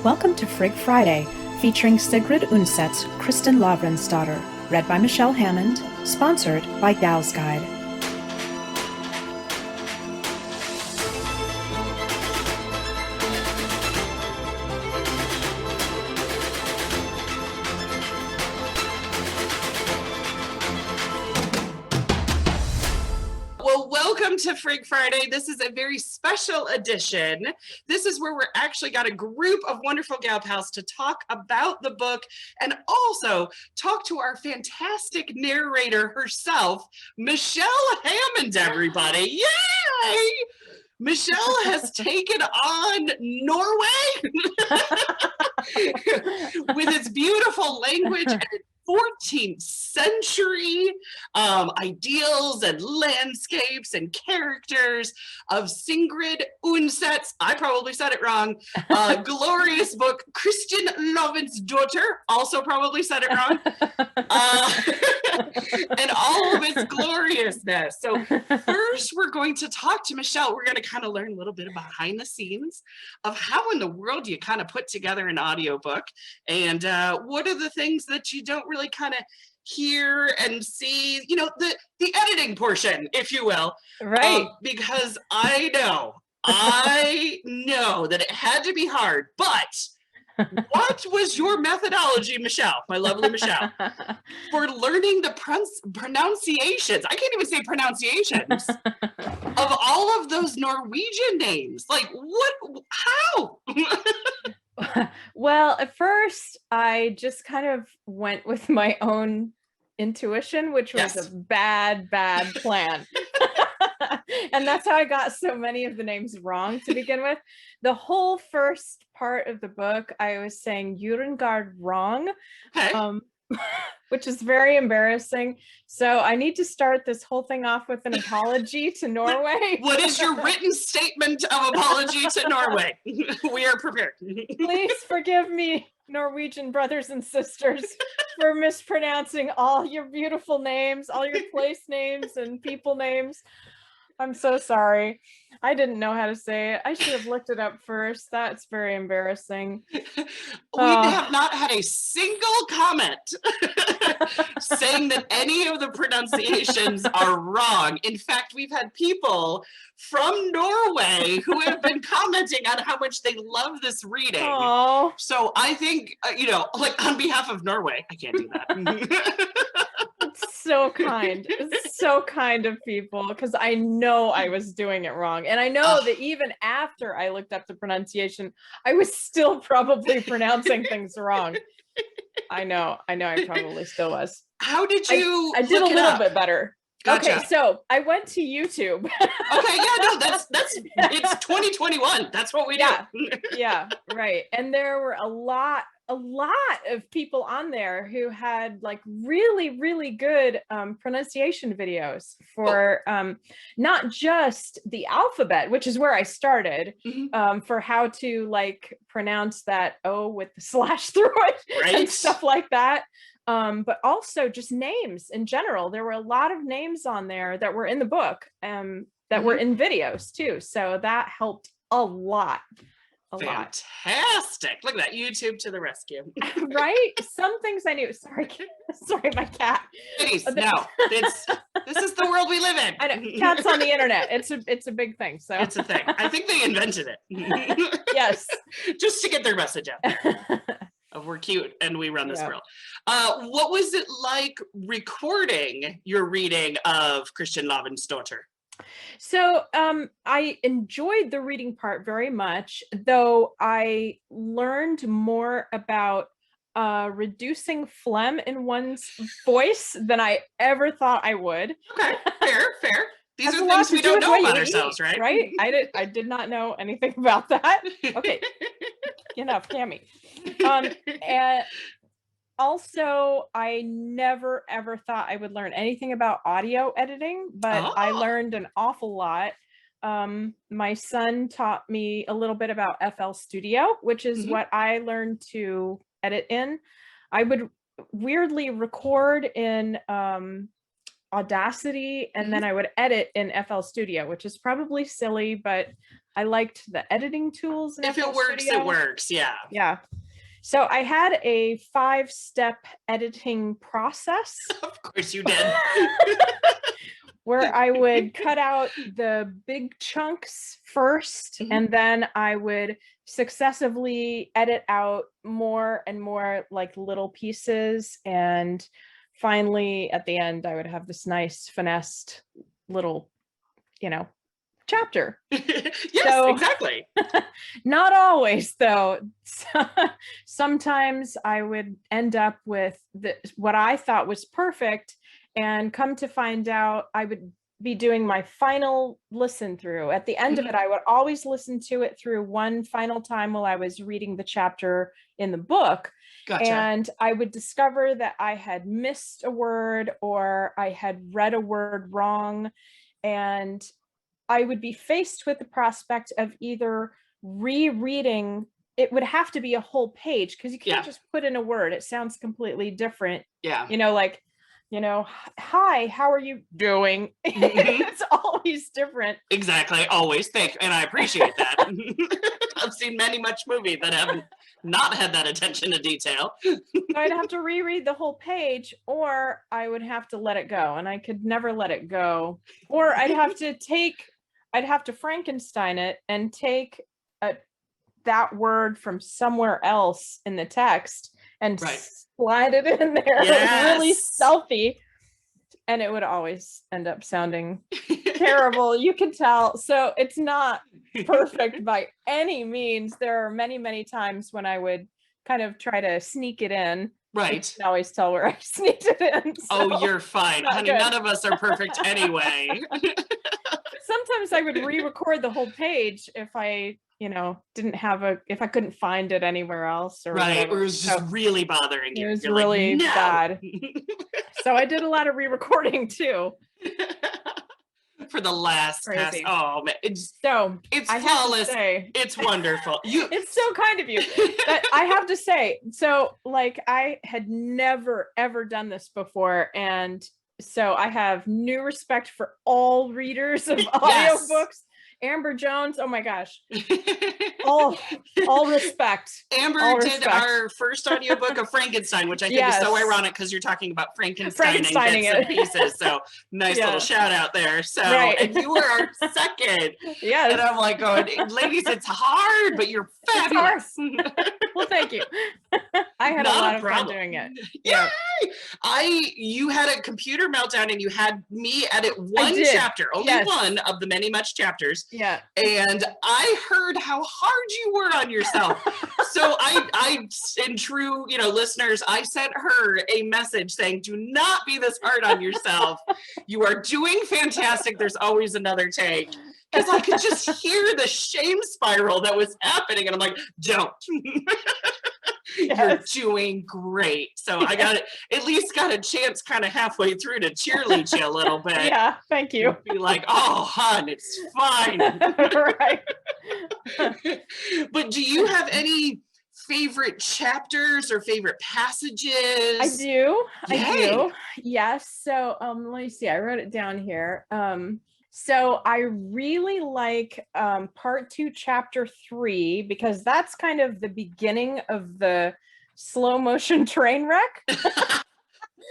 Welcome to Frigg Friday, featuring Sigrid Undset's Kristin Lavransdatter, read by Michelle Hammond, sponsored by Gal's Guide. Welcome to Frigg Friday. This is a very special edition. This is where we're actually got a group of wonderful gal pals to talk about the book and also talk to our fantastic narrator herself, Michelle Hammond, everybody. Yay! Michelle has taken on Norway with its beautiful language and 14th century ideals and landscapes and characters of Sigrid Undset's, I probably said it wrong, glorious book, Kristin Lavransdatter, also probably said it wrong, and all of its gloriousness. So first we're going to talk to Michelle. We're going to kind of learn a little bit behind the scenes of how in the world you kind of put together an audiobook, and what are the things that you don't really kind of hear and see, you know, the editing portion, if you will. Right. Because I know that it had to be hard, but what was your methodology, Michelle, my lovely Michelle, for learning the pronunciations? I can't even say pronunciations of all of those Norwegian names. Like, what, how? Well, at first, I just kind of went with my own intuition, which was a bad plan. And that's how I got so many of the names wrong to begin with. The whole first part of the book, I was saying Jørundgaard wrong, which is very embarrassing. So I need to start this whole thing off with an apology to Norway. What is your written statement of apology to Norway? We are prepared. Please forgive me, Norwegian brothers and sisters, for mispronouncing all your beautiful names, all your place names and people names. I'm so sorry. I didn't know how to say it. I should have looked it up first. That's very embarrassing. We have not had a single comment saying that any of the pronunciations are wrong. In fact, we've had people from Norway who have been commenting on how much they love this reading. Aww. So I think, you know, like on behalf of Norway, I can't do that. So kind. It's so kind of people, because I know I was doing it wrong. And I know that even after I looked up the pronunciation, I was still probably pronouncing things wrong. I know I probably still was. How did you I did a little bit better. Gotcha. Okay, so I went to YouTube. Okay, yeah, no, that's it's 2021. That's what we do. Yeah, right. And there were a lot of people on there who had like really good pronunciation videos for not just the alphabet, which is where I started, for how to like pronounce that O with the slash through it, and stuff like that. But also just names in general. There were a lot of names on there that were in the book, that were in videos too. So that helped a lot. Fantastic. Look at that. YouTube to the rescue. Right? Some things I knew. Sorry, my cat. Please, no. This is the world we live in. I know. Cats on the internet. It's a big thing. So it's a thing. I think they invented it. Yes. Just to get their message out. We're cute and we run this world. What was it like recording your reading of Kristin Lavransdatter? So I enjoyed the reading part very much, though I learned more about reducing phlegm in one's voice than I ever thought I would. Okay, fair. These are things we don't know about ourselves, right? Right? I did not know anything about that. Okay, enough, Cammy. And also, I never ever thought I would learn anything about audio editing, but I learned an awful lot. My son taught me a little bit about FL Studio, which is what I learned to edit in. I would weirdly record in Audacity, and then I would edit in FL Studio, which is probably silly, but I liked the editing tools in If FL it works, Studio. it works. Yeah. Yeah. So I had a 5-step editing process. Of course you did. Where I would cut out the big chunks first, and then I would successively edit out more and more like little pieces. And finally, at the end, I would have this nice finessed little, chapter. Yes, exactly. Not always, though. Sometimes I would end up with what I thought was perfect, and come to find out I would be doing my final listen through. At the end of it, I would always listen to it through one final time while I was reading the chapter in the book. Gotcha. And I would discover that I had missed a word, or I had read a word wrong. And I would be faced with the prospect of either rereading. It would have to be a whole page, because you can't just put in a word. It sounds completely different. Yeah. Hi, how are you doing? It's always different. Exactly. Always. And I appreciate that. I've seen much movie that haven't not had that attention to detail. So I'd have to reread the whole page, or I would have to let it go, and I could never let it go. Or I'd have to Frankenstein it and take that word from somewhere else in the text and slide it in there. Really stealthy, and it would always end up sounding terrible. You can tell. So it's not perfect by any means. There are many times when I would kind of try to sneak it in. Right. You can always tell where I sneaked it in. So you're fine, honey. Good. None of us are perfect anyway. Sometimes I would re-record the whole page if I if I couldn't find it anywhere else, or right, or it was just really bothering you. It was really bad. So I did a lot of re-recording too. For the last pass. Oh man, it's flawless. It's wonderful. It's so kind of you. But I have to say, so like I had never ever done this before, and so I have new respect for all readers of audiobooks. Amber Jones, oh my gosh. all respect. Amber did our first audiobook of Frankenstein, which I think is so ironic because you're talking about Frankenstein bits and pieces. So nice little shout out there. So and you were our second. Yes. And I'm like going, ladies, it's hard, but you're fabulous. Well, thank you. I had a lot of fun doing it. Yeah. You had a computer meltdown and you had me edit one chapter, only one of the much chapters. Yeah. And I heard how hard you were on yourself. So I in true, listeners, I sent her a message saying, do not be this hard on yourself. You are doing fantastic. There's always another take. Because I could just hear the shame spiral that was happening. And I'm like, don't. You're doing great. So I at least got a chance kind of halfway through to cheerlead you a little bit. Yeah, thank you. Be like, oh, hon, it's fine. Right. But do you have any favorite chapters or favorite passages? I do. Yes. So let me see. I wrote it down here. So I really like part 2, chapter 3, because that's kind of the beginning of the slow motion train wreck.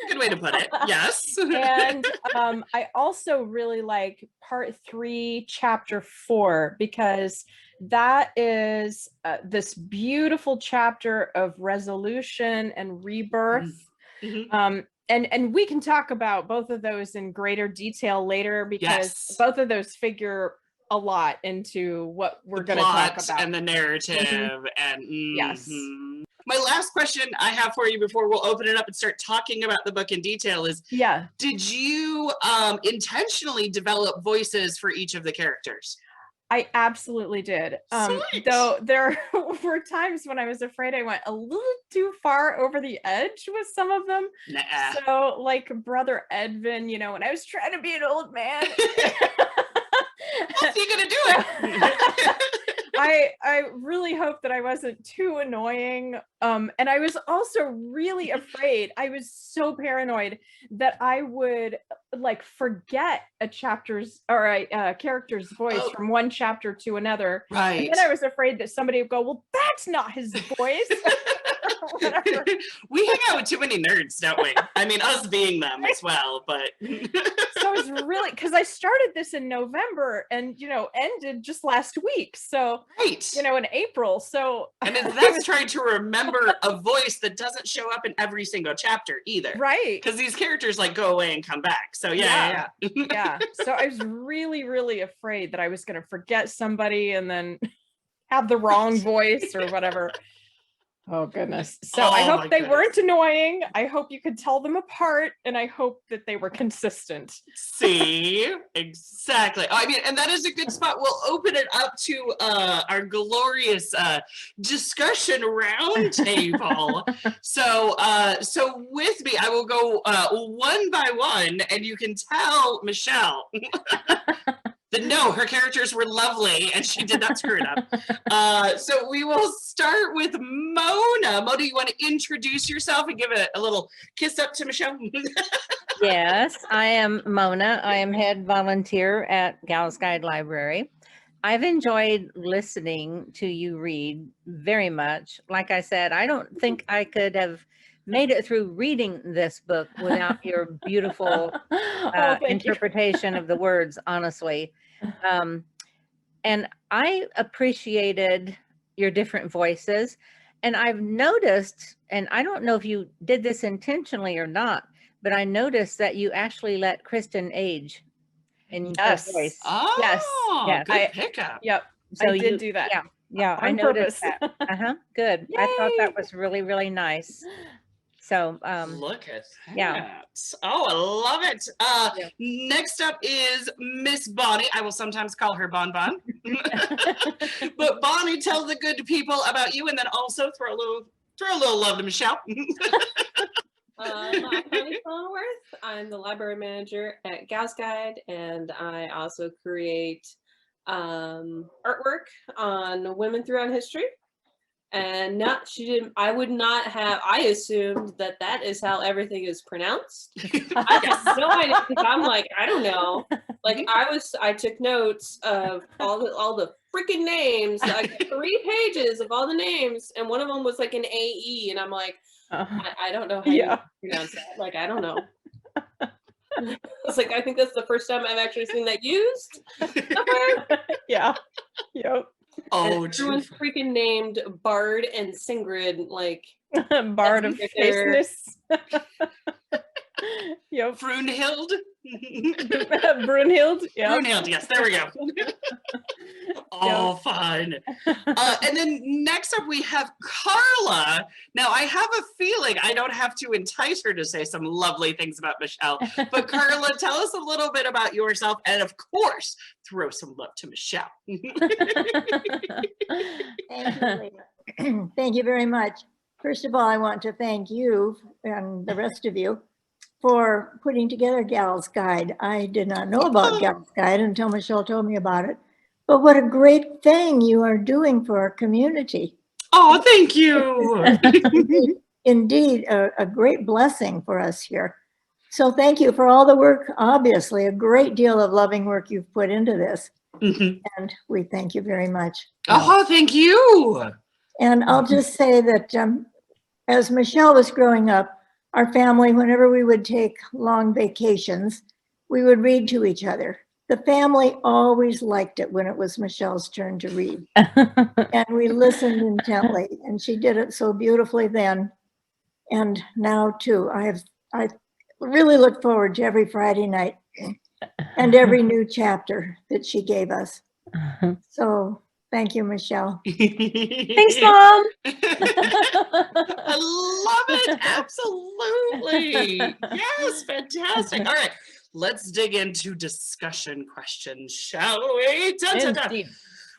Good way to put it. Yes. And I also really like part 3, chapter 4, because that is this beautiful chapter of resolution and rebirth. Mm-hmm. And we can talk about both of those in greater detail later, because both of those figure a lot into what we're going to talk about. And the narrative. Mm-hmm. And yes. My last question I have for you before we'll open it up and start talking about the book in detail is, did you intentionally develop voices for each of the characters? I absolutely did. Though there were times when I was afraid I went a little too far over the edge with some of them. Nah. So like Brother Edvin, when I was trying to be an old man. How's he gonna do it? I really hope that I wasn't too annoying. And I was also really afraid. I was so paranoid that I would like forget a chapter's or a character's voice from one chapter to another. Right. And then I was afraid that somebody would go, well, that's not his voice. We hang out with too many nerds, don't we? I mean, us being them as well, but. So it's really, because I started this in November and, ended just last week. So, in April. So. And that's trying to remember a voice that doesn't show up in every single chapter either. Right. Because these characters like go away and come back. So yeah. Yeah. So I was really, really afraid that I was going to forget somebody and then have the wrong voice or whatever. Oh goodness. So I hope they weren't annoying. I hope you could tell them apart, and I hope that they were consistent. See, exactly. I mean, and that is a good spot. We'll open it up to our glorious discussion roundtable. So with me, I will go one by one, and you can tell Michelle that no, her characters were lovely and she did not screw it up. So we will start with Mona. Mona, you want to introduce yourself and give a little kiss up to Michelle? Yes, I am Mona. I am head volunteer at Gals Guide Library. I've enjoyed listening to you read very much. Like I said, I don't think I could have made it through reading this book without your beautiful interpretation of the words, honestly. And I appreciated your different voices. And I've noticed, and I don't know if you did this intentionally or not, but I noticed that you actually let Kristin age in her voice. Oh, yes. Good pickup. Yep. So I did do that. Yeah, I noticed that. Good. Yay! I thought that was really, really nice. So look at that. Yeah. Oh, I love it. Next up is Miss Bonnie. I will sometimes call her Bon Bon. But Bonnie, tell the good people about you, and then also throw a little love to Michelle. I'm Connie Fillenwarth. I'm the library manager at Gals Guide, and I also create artwork on women throughout history. And I would not have, I assumed that is how everything is pronounced. I have no idea, because I'm like, I don't know. Like I took notes of all the freaking names, like 3 pages of all the names. And one of them was like an AE. And I'm like, I don't know how you pronounce that. Like, I don't know. It's like, I think that's the first time I've actually seen that used somewhere. Yeah. Yep. Oh, everyone's freaking named Bard and Sigrid, like Bard of Faceness. Yep. Brunhild. Brunhild. Yeah. Brunhild. Yes, there we go. Oh, fun. And then next up we have Carla. Now I have a feeling I don't have to entice her to say some lovely things about Michelle, but Carla, tell us a little bit about yourself, and of course, throw some love to Michelle. Thank you, Leah. Thank you very much. First of all, I want to thank you and the rest of you for putting together Gals Guide. I did not know about Gals Guide until Michelle told me about it. But what a great thing you are doing for our community. Oh, thank you. Indeed, a great blessing for us here. So thank you for all the work. Obviously, a great deal of loving work you've put into this. And we thank you very much. Oh, thank you. And I'll just say that as Michelle was growing up, our family, whenever we would take long vacations, we would read to each other. The family always liked it when it was Michelle's turn to read. And we listened intently, and she did it so beautifully then. And now too, I really look forward to every Friday night and every new chapter that she gave us. So thank you, Michelle. Thanks, Mom. I love it. Absolutely. Yes, fantastic. All right. Let's dig into discussion questions, shall we? Dun, dun, dun.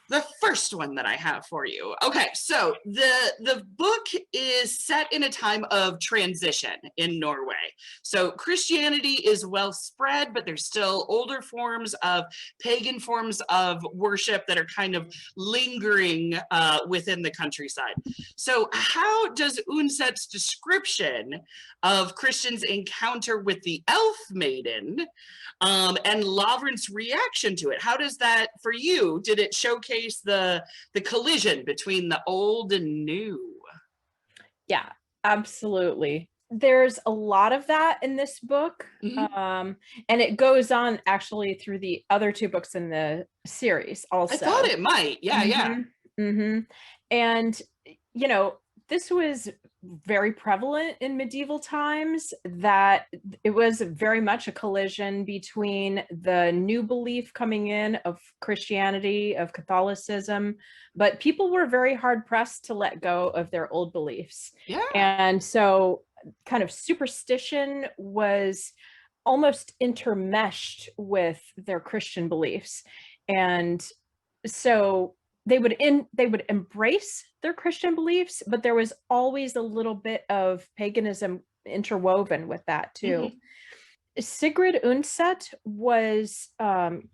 the first one that I have for you. Okay, so the book is set in a time of transition in Norway. So Christianity is well spread, but there's still older forms of pagan forms of worship that are kind of lingering within the countryside. So how does Undset's description of Christian's encounter with the elf maiden and Lavrans's reaction to it, how does that, for you, did it showcase the collision between the old and new? Yeah, absolutely. There's a lot of that in this book. Mhm. And it goes on actually through the other two books in the series also. I thought it might. Yeah, yeah. And, you know, this was very prevalent in medieval times, that it was very much a collision between the new belief coming in of Christianity, of Catholicism, but people were very hard pressed to let go of their old beliefs. Yeah. And so kind of superstition was almost intermeshed with their Christian beliefs. And so they would embrace their Christian beliefs, but there was always a little bit of paganism interwoven with that too. Sigrid Undset was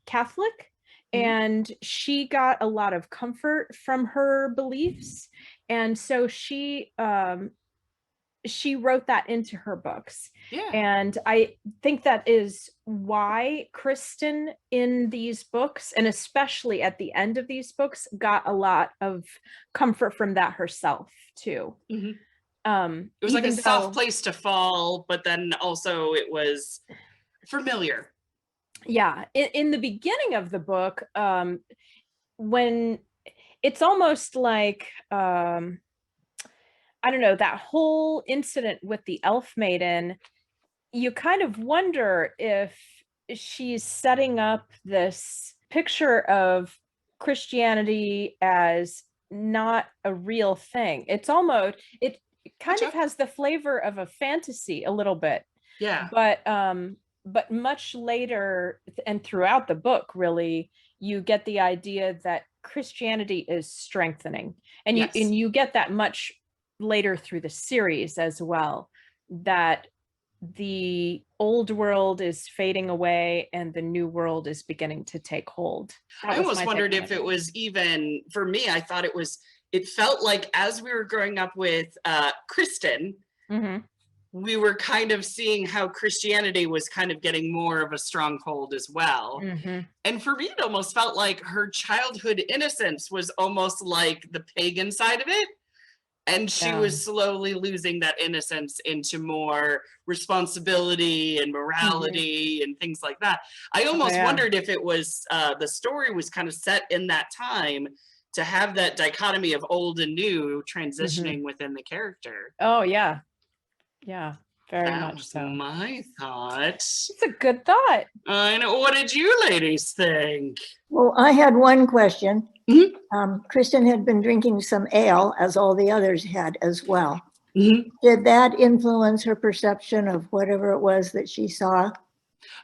Catholic, and she got a lot of comfort from her beliefs, and so she wrote that into her books. Yeah. And I think that is why Kristin in these books, and especially at the end of these books, got a lot of comfort from that herself too. It was like a soft place to fall, but then also it was familiar. Yeah. In the beginning of the book, when it's almost like, I don't know, that whole incident with the elf maiden, you kind of wonder if she's setting up this picture of Christianity as not a real thing. It's almost, it kind of has the flavor of a fantasy a little bit. Yeah. But much later and throughout the book, really, you get the idea that Christianity is strengthening. And you get that much later through the series as well, that the old world is fading away and the new world is beginning to take hold. I almost wondered if it was, even for me, I thought it felt like as we were growing up with Kristin, we were kind of seeing how Christianity was kind of getting more of a stronghold as well. And for me, it almost felt like her childhood innocence was almost like the pagan side of it. And she was slowly losing that innocence into more responsibility and morality and things like that. I almost wondered if it was the story was kind of set in that time to have that dichotomy of old and new transitioning within the character. Oh, yeah. Yeah, very much so. My thought. It's a good thought. I know. What did you ladies think? Well, I had one question. Kristin had been drinking some ale, as all the others had as well. Did that influence her perception of whatever it was that she saw?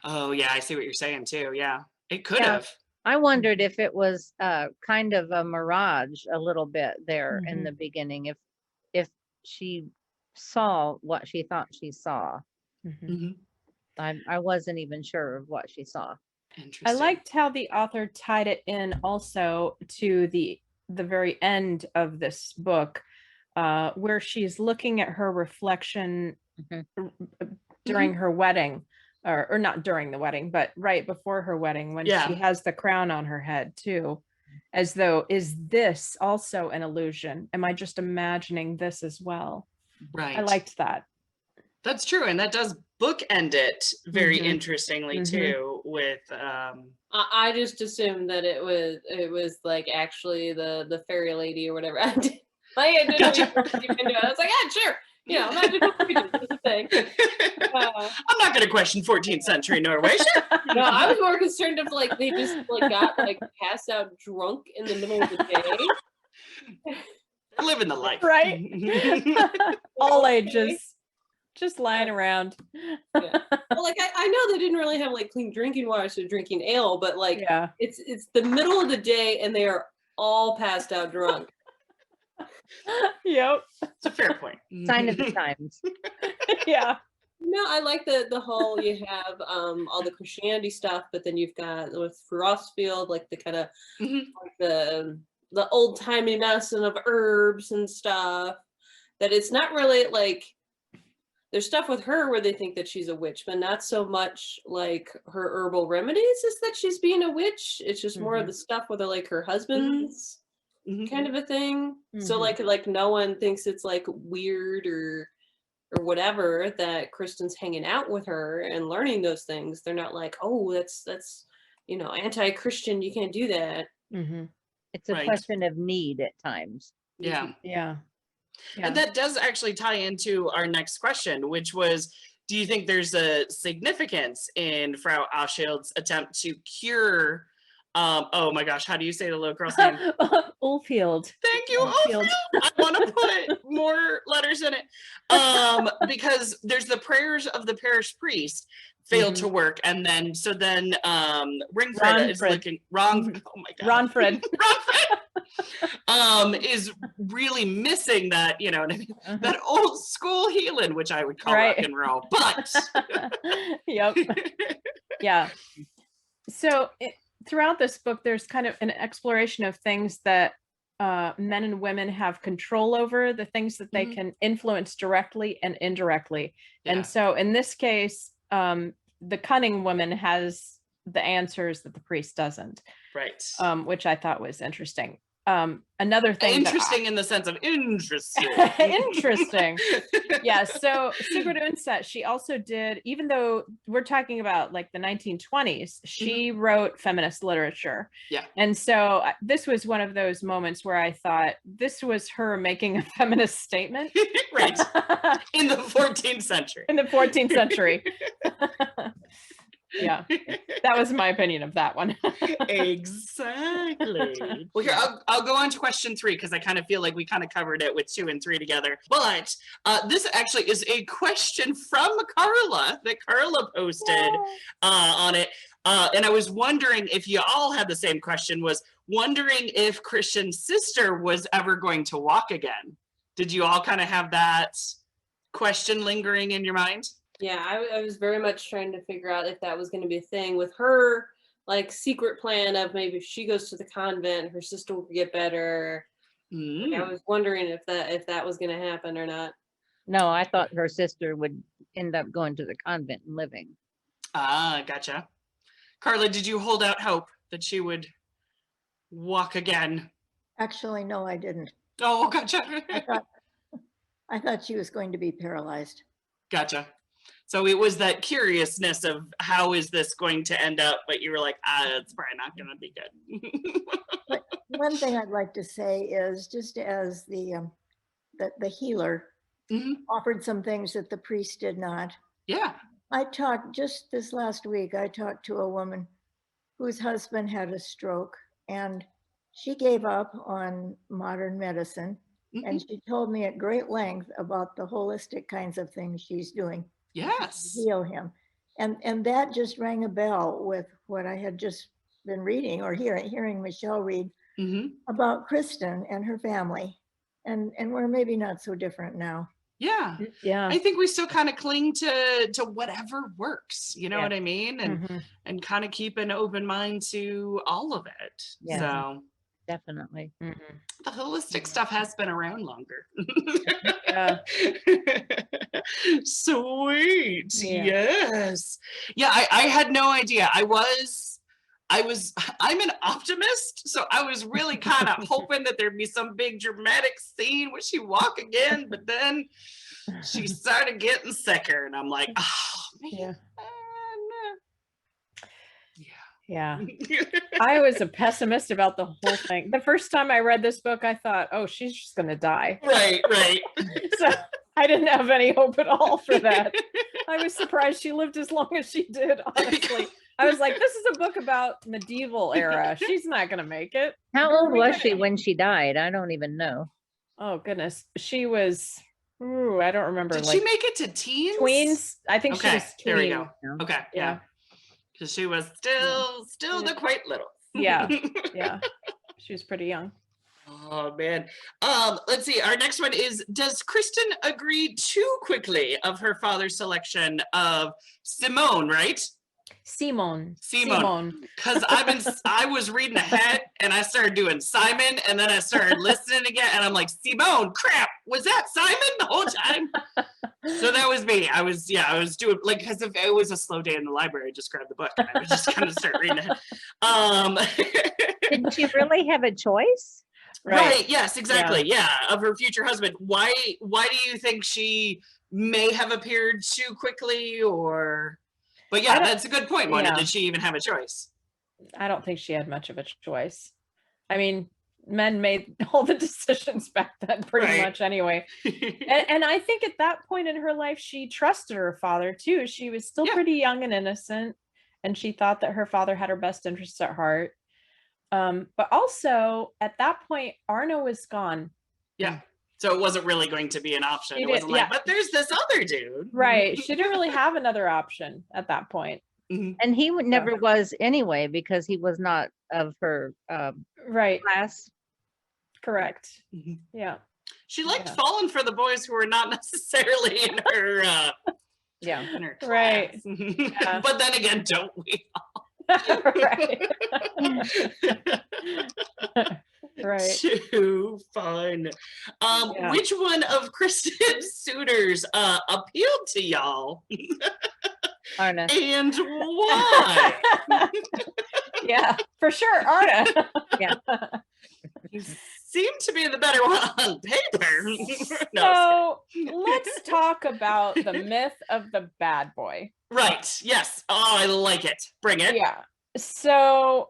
Oh, yeah, I see what you're saying too. Yeah, it could have. I wondered if it was kind of a mirage a little bit there in the beginning, if she saw what she thought she saw. I wasn't even sure of what she saw. I liked how the author tied it in also to the very end of this book, where she's looking at her reflection during her wedding, or not during the wedding, but right before her wedding, when she has the crown on her head too, as though, is this also an illusion? Am I just imagining this as well? Right. I liked that. That's true, and that does bookend it very interestingly too. With I just assumed that it was like actually the fairy lady or whatever. I didn't even know. I was like, yeah, sure. Yeah, magical creatures is a thing. I'm not going to question 14th century Norway. Sure. No, I was more concerned of like they just like got like passed out drunk in the middle of the day. Living the life. Right. All ages. Just lying around. Well, like I know they didn't really have like clean drinking water, so drinking ale, but like it's the middle of the day and they are all passed out drunk. Yep. It's a fair point. Sign of the times. Yeah. No, I like the whole, you have all the Christianity stuff, but then you've got with Frostfield, like the kind of Mhm. like the old timey medicine of herbs and stuff. That it's not really like there's stuff with her where they think that she's a witch, but not so much like her herbal remedies is that she's being a witch. It's just more of the stuff with like her husband's Mhm. kind of a thing. So like no one thinks it's like weird or whatever that Kristen's hanging out with her and learning those things. They're not like, oh, that's anti-Christian. You can't do that. It's a Right. question of need at times. Yeah. Yeah. And that does actually tie into our next question, which was, do you think there's a significance in Frau Aschild's attempt to cure, oh my gosh, how do you say the little girl's name? Ulfield. Thank you, Ulfield. Oldfield. I want to put more letters in it. Because there's the prayers of the parish priest failed to work, and then Ringfred is Ronfred. looking wrong. Oh my god, Ronfred. is really missing that, that old school healing, which I would call Right. rock and roll. But Yep. Yeah. So throughout this book, there's kind of an exploration of things that men and women have control over, the things that they can influence directly and indirectly. Yeah. And so in this case, the cunning woman has the answers that the priest doesn't. right. Which I thought was interesting. Another thing Interesting in the sense of interesting. interesting. Yeah. So Sigrid Undset, she also did, even though we're talking about like the 1920s, she wrote feminist literature. Yeah. And so this was one of those moments where I thought this was her making a feminist statement. Right. In the 14th century. In the 14th century. Yeah, that was my opinion of that one. Exactly. Well, here, I'll go on to question 3 because I kind of feel like we kind of covered it with 2 and 3 together. But this actually is a question from Carla that Carla posted on it. And I was wondering if you all had the same question, was wondering if Christian's sister was ever going to walk again. Did you all kind of have that question lingering in your mind? Yeah, I was very much trying to figure out if that was going to be a thing with her, like secret plan of maybe if she goes to the convent, her sister will get better. Like, I was wondering if that was going to happen or not. No, I thought her sister would end up going to the convent and living. Ah, gotcha. Carla, did you hold out hope that she would walk again? Actually, no, I didn't. Oh, gotcha. I thought she was going to be paralyzed. Gotcha. So it was that curiousness of how is this going to end up, but you were like, it's probably not going to be good. But one thing I'd like to say is, just as the healer offered some things that the priest did not. Yeah. I talked just this last week, I talked to a woman whose husband had a stroke, and she gave up on modern medicine. And she told me at great length about the holistic kinds of things she's doing. Yes. To heal him. And that just rang a bell with what I had just been reading or hearing Michelle read about Kristin and her family. And we're maybe not so different now. Yeah. Yeah. I think we still kind of cling to whatever works. You know what I mean? And kind of keep an open mind to all of it. Yeah. So Definitely. the holistic stuff has been around longer. Yeah. Sweet. Yeah. Yes. Yeah, I had no idea. I'm an optimist, so I was really kind of hoping that there'd be some big dramatic scene where she walk again, but then she started getting sicker, and I'm like, oh man. Yeah. I was a pessimist about the whole thing. The first time I read this book, I thought, oh, she's just going to die. Right. So I didn't have any hope at all for that. I was surprised she lived as long as she did, honestly. I was like, this is a book about medieval era. She's not going to make it. How old was she when she died? I don't even know. Oh, goodness. She was, I don't remember. Did she make it to teens? Tweens? I think she was tween. There we go. Okay. Yeah. Because she was still the quite little. Yeah. Yeah. She was pretty young. Oh man. Let's see. Our next one is, does Kristin agree too quickly of her father's selection of Simone, right? Simone. Because I was reading ahead and I started doing Simon, and then I started listening again, and I'm like, Simone, crap, was that Simon the whole time? So that was me. I was doing, like, because if it was a slow day in the library, I just grabbed the book and I was just gonna start reading it. Didn't she really have a choice? Right. Yes, exactly. Yeah. Of her future husband. Why do you think she may have appeared too quickly, or? But yeah, that's a good point, Mona. Yeah. Did she even have a choice? I don't think she had much of a choice. I mean, men made all the decisions back then pretty much anyway. And I think at that point in her life, she trusted her father too. She was still pretty young and innocent, and she thought that her father had her best interests at heart. But also at that point, Arno was gone. Yeah. So it wasn't really going to be an option. It wasn't like, but there's this other dude. Right. She didn't really have another option at that point. And he never was anyway, because he was not of her class. Correct. Yeah. She liked falling for the boys who were not necessarily in her in her class. Right. But then again, don't we all? Right. Right. Too fun. Which one of Kristin's suitors appealed to y'all? Arna. And why? Yeah, for sure, Arna. Yeah. Seemed to be the better one on paper. So let's talk about the myth of the bad boy. Right. Yes. Oh, I like it. Bring it. Yeah. So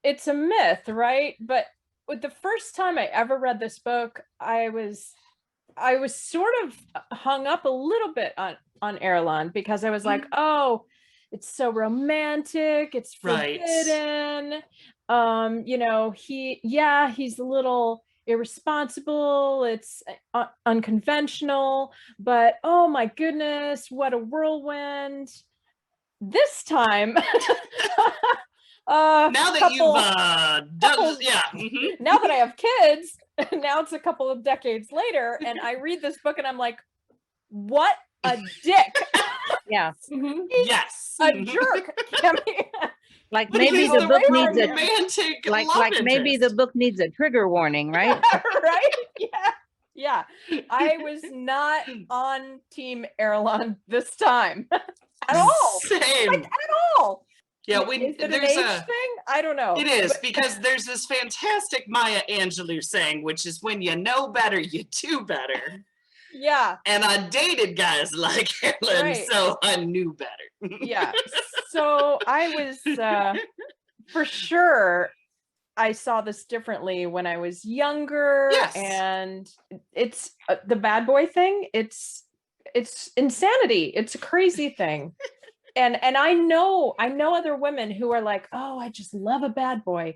it's a myth, right? But with the first time I ever read this book, I was sort of hung up a little bit on Erland, because I was like, oh, it's so romantic, it's forbidden. You know, he's a little irresponsible, it's unconventional, but oh my goodness, what a whirlwind. This time now that you've done now that I have kids, now it's a couple of decades later, and I read this book and I'm like, what a dick. Yeah. Yes. A jerk. I mean, like maybe the book needs a romantic like maybe the book needs a trigger warning, right? Right? Yeah. I was not on Team Erland this time at all. Same. Like, at all. Yeah, Is it an age thing? I don't know. It is, because there's this fantastic Maya Angelou saying, which is, when you know better, you do better. Yeah. And I dated guys like Helen, so I knew better. Yeah. So I was, for sure, I saw this differently when I was younger. Yes. And it's the bad boy thing. It's insanity. It's a crazy thing. And I know other women who are like, oh, I just love a bad boy.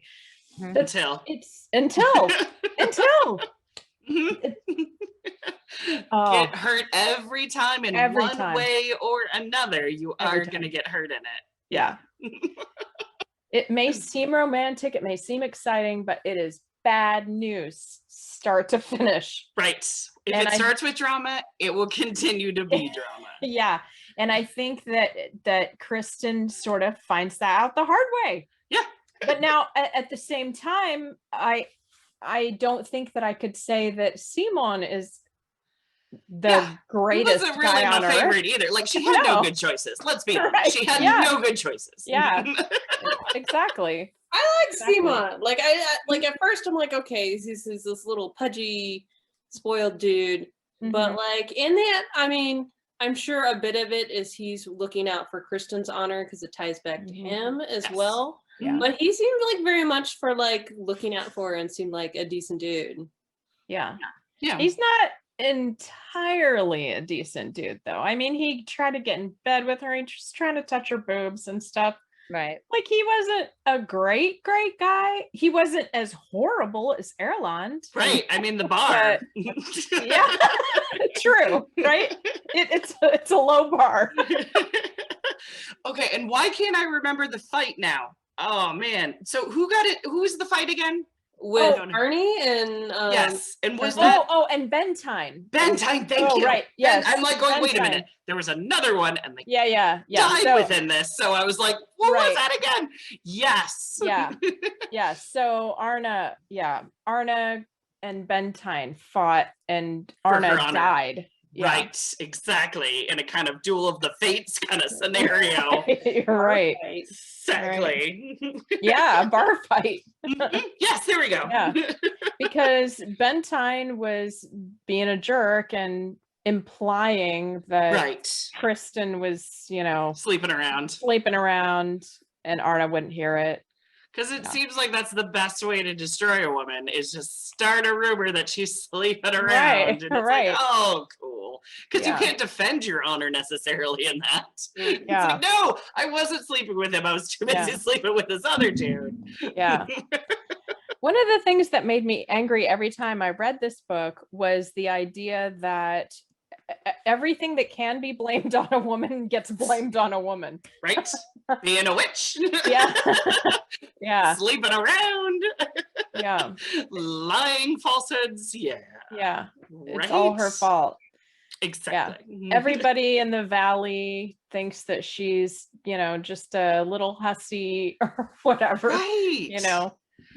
Until. Get hurt every time in one way or another. You are going to get hurt in it. Yeah. It may seem romantic, it may seem exciting, but it is bad news, start to finish. Right. If it starts with drama, it will continue to be drama. Yeah. And I think that Kristin sort of finds that out the hard way. Yeah. But now at the same time, I don't think that I could say that Simon is the greatest wasn't really guy on my earth. Favorite either. Like, she had no good choices. Let's be honest. She had no good choices. Yeah. Exactly. I like Simon. Like, I at first I'm like, okay, he's this little pudgy, spoiled dude. But like, in that, I mean, I'm sure a bit of it is he's looking out for Kristin's honor, because it ties back to him as well. Yeah. But he seemed like very much for like looking out for her, and seemed like a decent dude. Yeah. Yeah. He's not entirely a decent dude, though. I mean, he tried to get in bed with her. He's just trying to touch her boobs and stuff. Right. Like, he wasn't a great guy. He wasn't as horrible as Erland. Right. I mean, the bar. Yeah. True. Right. It's a low bar. Okay. And why can't I remember the fight now? Oh man. So who got it? Who's the fight again? with no. Arnie and Yes, and was that and Bentine. Bentine? Thank you. Right. Yes. I'm like going, wait a Bentine. minute. There was anotother one, and they Yeah. died within this. So I was like, what was that again? Yes. Yeah. So Arna and Bentine fought, and For her Arna honor. died. Yeah. Right, exactly. In a kind of duel of the fates kind of scenario. Right. Exactly. Yeah, a bar fight. Yes, there we go. Yeah. Because Bentine was being a jerk and implying that Right. Kristin was, Sleeping around. and Arna wouldn't hear it. Because it seems like that's the best way to destroy a woman is just start a rumor that she's sleeping around. Right, And it's right. like, oh, cool. Because you Yeah. can't defend your honor necessarily in that. It's Yeah. like, no, I wasn't sleeping with him. I was too busy Yeah. sleeping with this other dude. Yeah. One of the things that made me angry every time I read this book was the idea that everything that can be blamed on a woman gets blamed on a woman. Right? Being a witch. Yeah. Yeah. Sleeping around. Yeah. Lying falsehoods. Yeah. Yeah. Right? It's all her fault. Exactly. Everybody in the valley thinks that she's, just a little hussy or whatever. Right.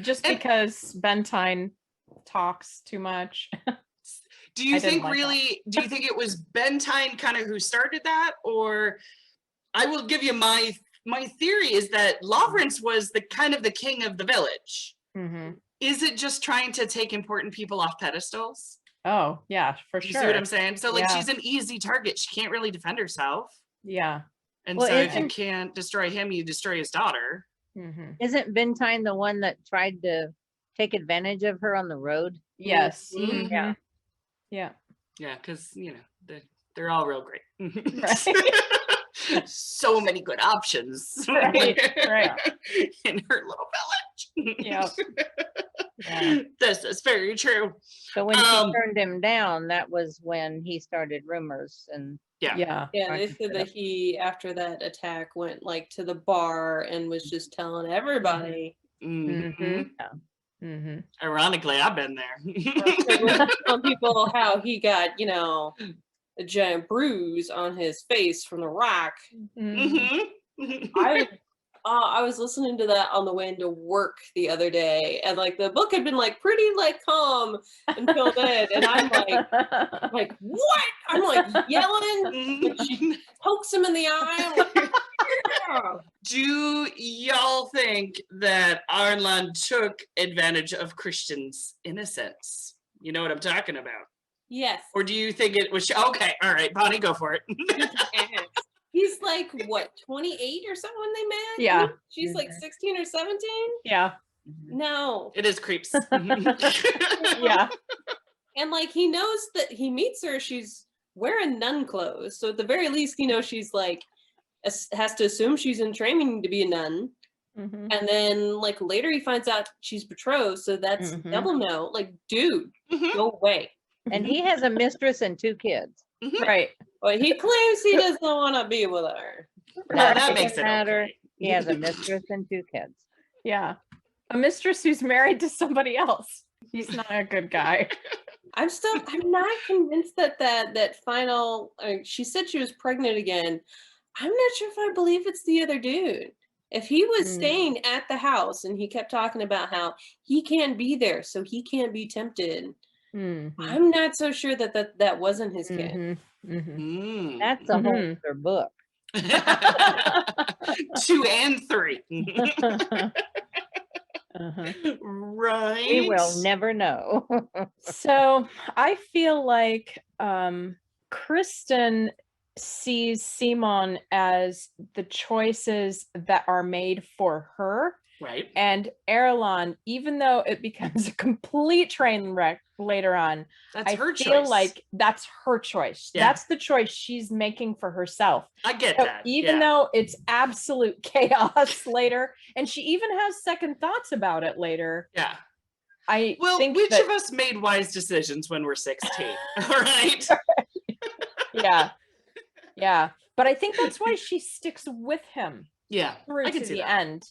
Just because Bentine talks too much. Do you think it was Bentine kind of who started that? Or I will give you my theory is that Lavrans was the kind of the king of the village. Mm-hmm. Is it just trying to take important people off pedestals? Oh, yeah, for Do sure. you see what I'm saying? So Yeah. she's an easy target. She can't really defend herself. Yeah. And so if you can't destroy him, you destroy his daughter. Mm-hmm. Isn't Bentine the one that tried to take advantage of her on the road? Yes. Mhm. Yeah. Yeah. Yeah, because they're all real great. Right. So many good options. Right. In her little village. Yeah. Yeah. This is very true. So when she turned him down, that was when he started rumors and Yeah. Yeah, they said that he, after that attack, went to the bar and was just telling everybody. Mhm. Mm-hmm. Ironically, I've been there. Telling people how he got, a giant bruise on his face from the rock. Mhm. I was listening to that on the way into work the other day, and the book had been pretty calm until then, and I'm like what? I'm yelling. And she pokes him in the eye. I'm like, yeah. Do y'all think that Arnland took advantage of Christian's innocence? You know what I'm talking about? Yes. Or do you think it was okay? All right, Bonnie, go for it. He's 28 or something when they met? Yeah. She's 16 or 17? Yeah. No. It is creeps. Yeah. And he knows that he meets her, she's wearing nun clothes. So at the very least, she's has to assume she's in training to be a nun. Mm-hmm. And then later he finds out she's betrothed. So that's double no. Dude, go away. and he has a mistress and 2 kids. Right. But he claims he doesn't want to be with her. Now that makes it matter. okay. He has a mistress and 2 kids. Yeah. A mistress who's married to somebody else. He's not a good guy. I'm not convinced that final, she said she was pregnant again. I'm not sure if I believe it's the other dude. If he was staying at the house and he kept talking about how he can't be there, so he can't be tempted. Mm-hmm. I'm not so sure that wasn't his kid. Mm-hmm. Mm-hmm. That's a whole other book. 2 and 3. Uh-huh. Right. We will never know. So I feel like Kristin sees Simon as the choices that are made for her. Right. And Erland, even though it becomes a complete train wreck later on, That's her choice. I feel like that's her choice. Yeah. That's the choice she's making for herself. I get So that. even though it's absolute chaos later, and she even has second thoughts about it later. Yeah. I think which of us made wise decisions when we're 16? All right. Yeah. Yeah. But I think that's why she sticks with him Yeah. through I can to see the that. end.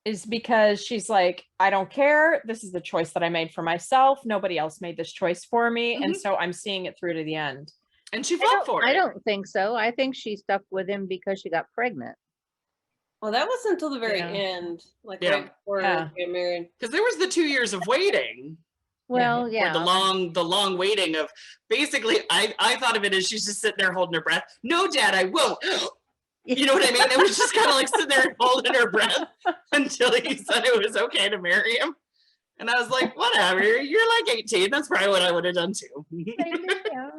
is because she's like, I don't care. This is the choice that I made for myself. Nobody else made this choice for me. And so I'm seeing it through to the end. And she fought for it. I don't think so. I think she stuck with him because she got pregnant. Well, that wasn't until the very end, like Yeah. right before they get married. Because there was the 2 years of waiting. Well, Or yeah. the long waiting of basically, I thought of it as she's just sitting there holding her breath. No, Dad, I won't. You know what I mean? It was just kind of like sitting there holding her breath until he said it was okay to marry him. And I was like, whatever, you're like 18. That's probably what I would have done too. Yeah.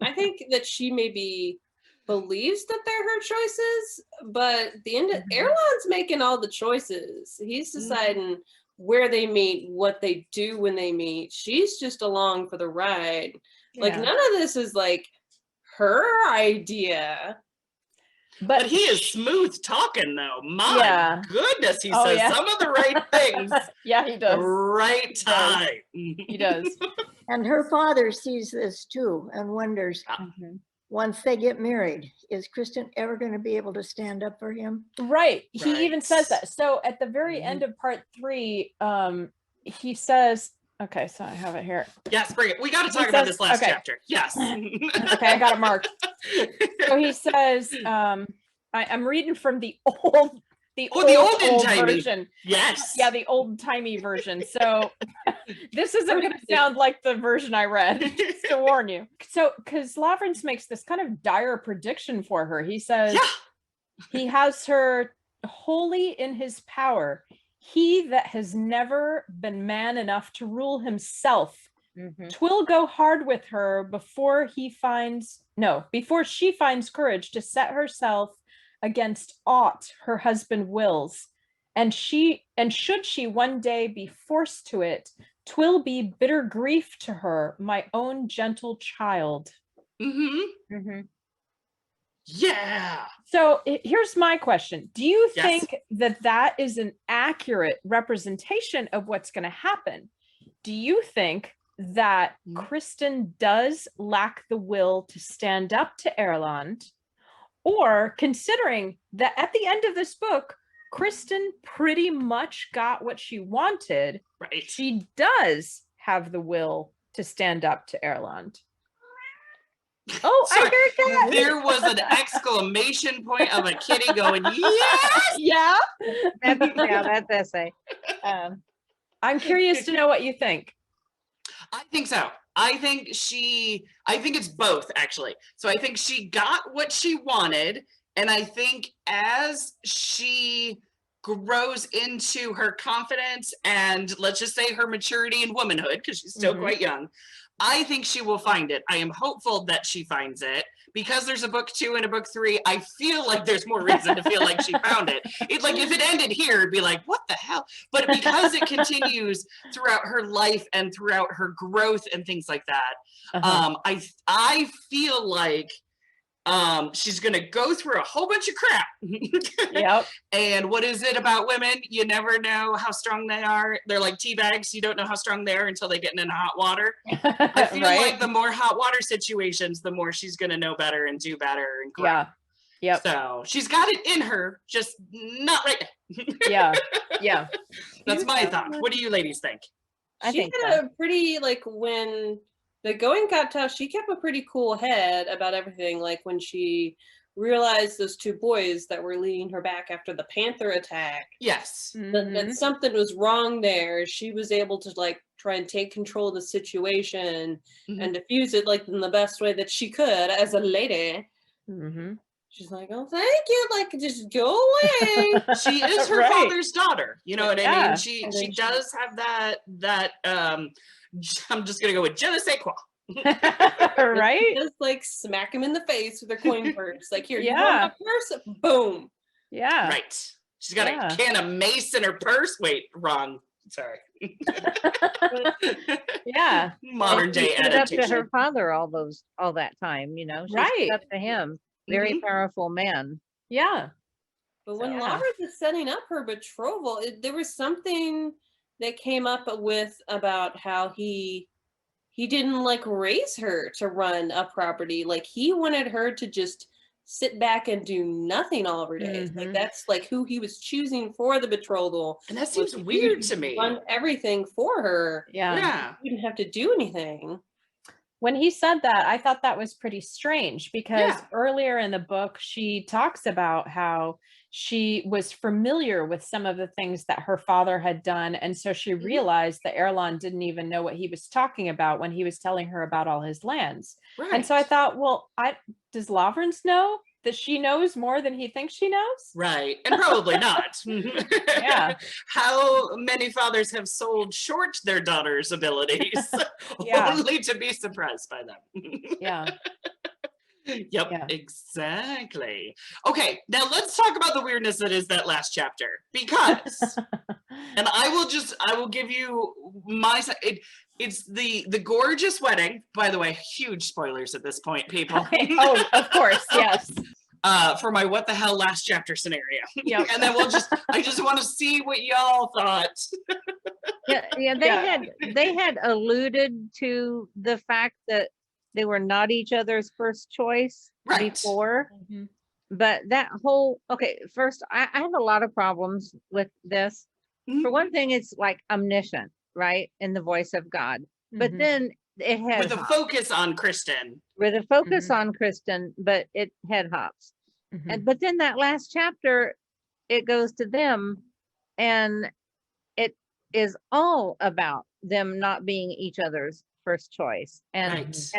I think that she maybe believes that they're her choices, but at the end of Erlon's making all the choices. He's deciding where they meet, what they do when they meet. She's just along for the ride. Like none of this is like her idea. But he is smooth talking though. My goodness, he says some of the right things. Yeah, he does. The right time. He does. And her father sees this too and wonders, once they get married, is Kristin ever going to be able to stand up for him? Right. He even says that. So at the very end of part 3, he says, okay, so I have it here. Yes, bring it. We got to talk about this last chapter. Yes. Okay, I got it marked. So he says, I'm reading from the old version. Yes. Yeah, the old timey version. So this isn't going to sound like the version I read, just to warn you. So, because Lavrans makes this kind of dire prediction for her. He says, he has her wholly in his power. He that has never been man enough to rule himself. 'Twill go hard with her before she finds courage to set herself against aught her husband wills, and should she one day be forced to it, 'twill be bitter grief to her, my own gentle child. Yeah. So here's my question. Do you think that is an accurate representation of what's going to happen? Do you think that Kristin does lack the will to stand up to Erland? Or considering that at the end of this book, Kristin pretty much got what she wanted, she does have the will to stand up to Erland. Oh, sorry, I heard that. There was an exclamation point of a kitty going, yes! Yeah? That's essay. I'm curious to know what you think. I think so. I think it's both actually. So I think she got what she wanted. And I think as she grows into her confidence and let's just say her maturity and womanhood, because she's still quite young, I think she will find it. I am hopeful that she finds it. Because there's a book 2 and a book 3, I feel like there's more reason to feel like she found it. It's like if it ended here, it'd be like, what the hell? But because it continues throughout her life and throughout her growth and things like that, I feel like she's going to go through a whole bunch of crap. Yep. And what is it about women? You never know how strong they are. They're like tea bags. You don't know how strong they are until they get in hot water. I feel like the more hot water situations, the more she's going to know better and do better. And grow. Yeah. Yep. So she's got it in her, just not right now. Yeah. That's my thought. What do you ladies think? She had a pretty, like, when the going got tough, she kept a pretty cool head about everything. Like when she realized those 2 boys that were leading her back after the Panther attack. Yes. That something was wrong there. She was able to like try and take control of the situation and diffuse it like in the best way that she could as a lady. She's like, oh, thank you. Like, just go away. She is her father's daughter. You know what I mean? She does have that I'm just gonna go with je ne sais quoi. Right? Just like smack him in the face with her coin purse. Like, here, you want a purse? Boom. Yeah. Right. She's got a can of mace in her purse. Wait, wrong. Sorry. Yeah. Modern day stood adaptation. up to her father all that time, you know. She stood up to him. Very powerful man. Yeah. But when Laura was setting up her betrothal, there was something that came up with about how he didn't like raise her to run a property. Like he wanted her to just sit back and do nothing all of her days. Like that's like who he was choosing for the betrothal. And that seems weird to me. Run everything for her. Yeah. You didn't have to do anything. When he said that, I thought that was pretty strange because earlier in the book, she talks about how she was familiar with some of the things that her father had done. And so she realized that Erlon didn't even know what he was talking about when he was telling her about all his lands. Right. And so I thought, well, does Lavrans know that she knows more than he thinks she knows? Right. And probably not. Yeah. How many fathers have sold short their daughters' abilities only to be surprised by them? Yeah. Yep, exactly. Okay, now let's talk about the weirdness that is that last chapter, because, and I will give you my, it's the gorgeous wedding. By the way, huge spoilers at this point, people. Oh, of course, yes. For my what the hell last chapter scenario. Yep. And then I just want to see what y'all thought. They had alluded to the fact that they were not each other's first choice before. But that whole, first, I have a lot of problems with this. For one thing, it's like omniscient, right? In the voice of God. But then it had with a focus on Kristin. With a focus on Kristin, but it head hops. But then that last chapter, it goes to them, and it is all about them not being each other's first choice, and it's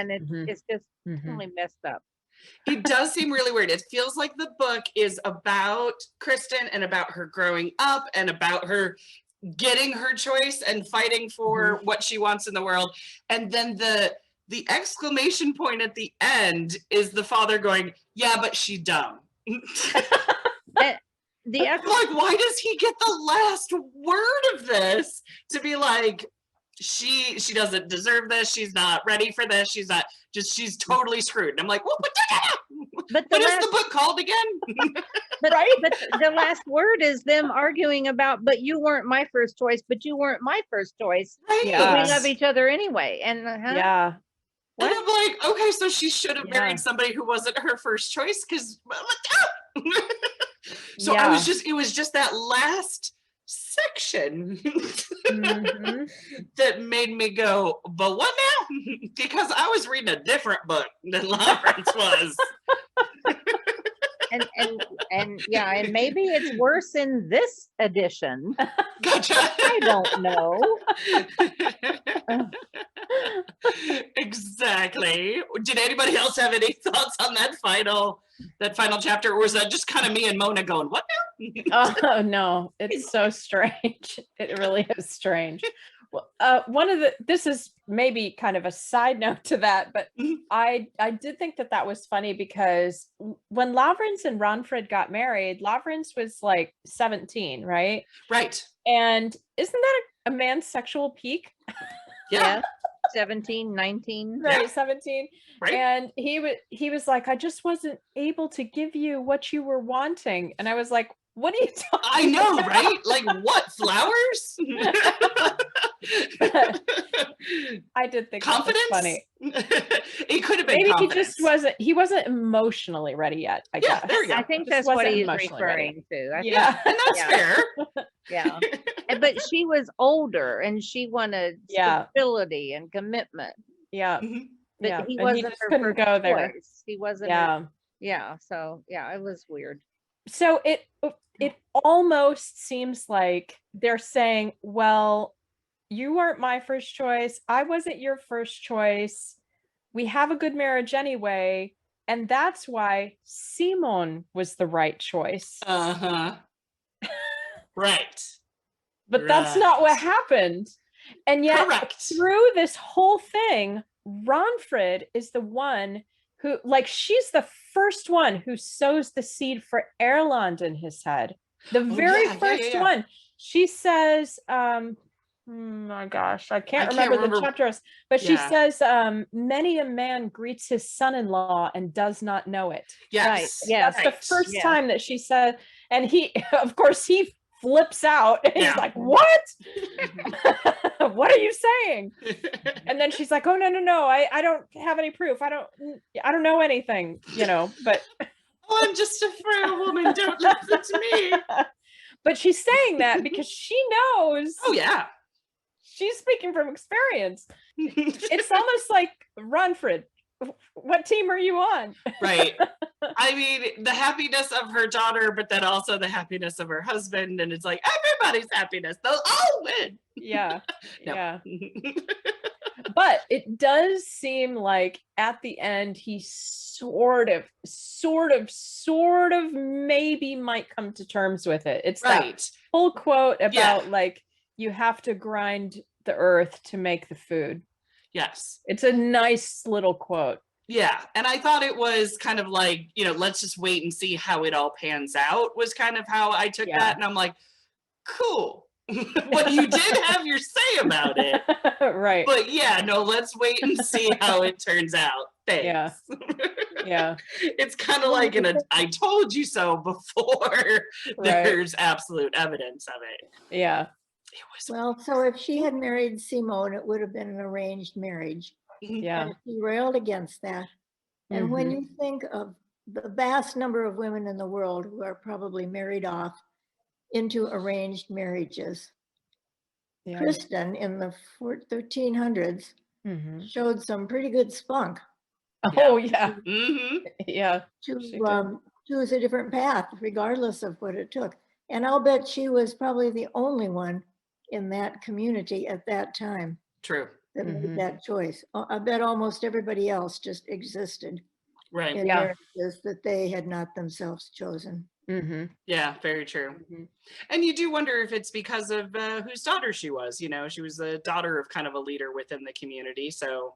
just totally messed up. It does seem really weird. It feels like the book is about Kristin and about her growing up and about her getting her choice and fighting for what she wants in the world. And then the exclamation point at the end is the father going, yeah, but she dumb. Like, why does he get the last word of this to be like, she doesn't deserve this, she's not ready for this, she's totally screwed. And I'm like, what is the book called again? But the last word is them arguing about, but you weren't my first choice, but you weren't my first choice. Right. But we love each other anyway. And and I'm like, okay, so she should have married somebody who wasn't her first choice, because so it was just that last section that made me go, but what now? Because I was reading a different book than Lawrence was. and maybe it's worse in this edition. Gotcha. I don't know. Exactly. Did anybody else have any thoughts on that final chapter, or was that just kind of me and Mona going, what now? Oh no, it's so strange. It really is strange. Well, this is maybe kind of a side note to that, but I did think that was funny, because when Lavrans and Ronfrid got married, Lavrans was like 17, right? Right. And isn't that a man's sexual peak? Yeah. 17, 19. Right, 17. Right. And he was like, I just wasn't able to give you what you were wanting. And I was like, what are you talking I know, about? right? Like, what, flowers? I did think confidence? That was funny. It could have been maybe confidence. he wasn't emotionally ready yet, I guess. There you go. I think that's what he's referring to. And that's fair. Yeah. But she was older and she wanted stability and commitment. Yeah. But he wasn't just couldn't go there. Choice. He wasn't. So it was weird. So it almost seems like they're saying, well, you weren't my first choice. I wasn't your first choice. We have a good marriage anyway. And that's why Simon was the right choice. Right. But that's not what happened. And yet through this whole thing, Ronfrid is the one who, like, she's the first one who sows the seed for Erland in his head. The very first one. She says, my gosh, I can't remember the chapter, but she says, many a man greets his son-in-law and does not know it. Yes. Right. Yeah. That's the first time that she said, and he, of course, he flips out and he's like, what? What are you saying? And then she's like, oh, no, I don't have any proof. I don't know anything, but Oh, I'm just a frail woman. Don't listen to me. But she's saying that because she knows. Oh, yeah. She's speaking from experience. It's almost like Runford. What team are you on? Right. I mean, the happiness of her daughter, but then also the happiness of her husband. And it's like, everybody's happiness. They'll all win. Yeah. No. Yeah. But it does seem like at the end, he sort of maybe might come to terms with it. It's right. that full quote about like, you have to grind the earth to make the food. Yes. It's a nice little quote. Yeah. And I thought it was kind of like, let's just wait and see how it all pans out was kind of how I took that. And I'm like, cool. Well, you did have your say about it. Right. But yeah, no, let's wait and see how it turns out. Thanks. Yeah. Yeah. It's kind of like I told you so before there's absolute evidence of it. Yeah. Well, so if she had married Simone, it would have been an arranged marriage. Yeah. And she railed against that. And when you think of the vast number of women in the world who are probably married off into arranged marriages, Kristin in the 1300s showed some pretty good spunk. Oh, yeah. Yeah. To choose a different path, regardless of what it took. And I'll bet she was probably the only one in that community at that time. True. That made that choice. I bet almost everybody else just existed. Right. In marriages that they had not themselves chosen. Yeah, very true. And you do wonder if it's because of whose daughter she was. She was the daughter of kind of a leader within the community. So,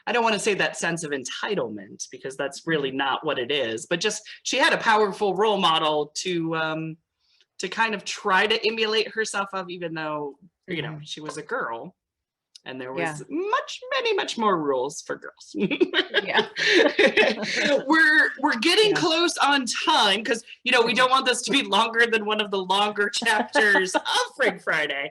I don't want to say that sense of entitlement because that's really not what it is. But just she had a powerful role model to kind of try to emulate herself of, even though she was a girl. And there was much more rules for girls. Yeah. We're getting close on time because we don't want this to be longer than one of the longer chapters of Frig Friday.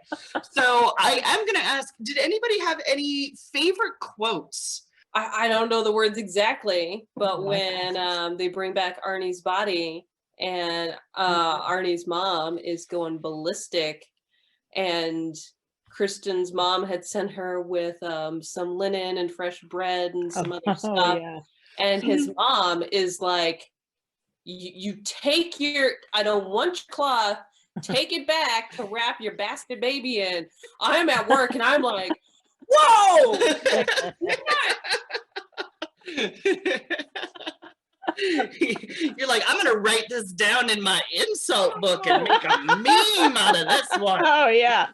So I am going to ask, did anybody have any favorite quotes? I don't know the words exactly, but when they bring back Arnie's body and Arnie's mom is going ballistic, and Kristin's mom had sent her with some linen and fresh bread and some other stuff. And his mom is like, you take I don't want your cloth, take it back to wrap your bastard baby in. I'm at work and I'm like, whoa! You're like, I'm gonna write this down in my insult book and make a meme out of this one. Oh yeah.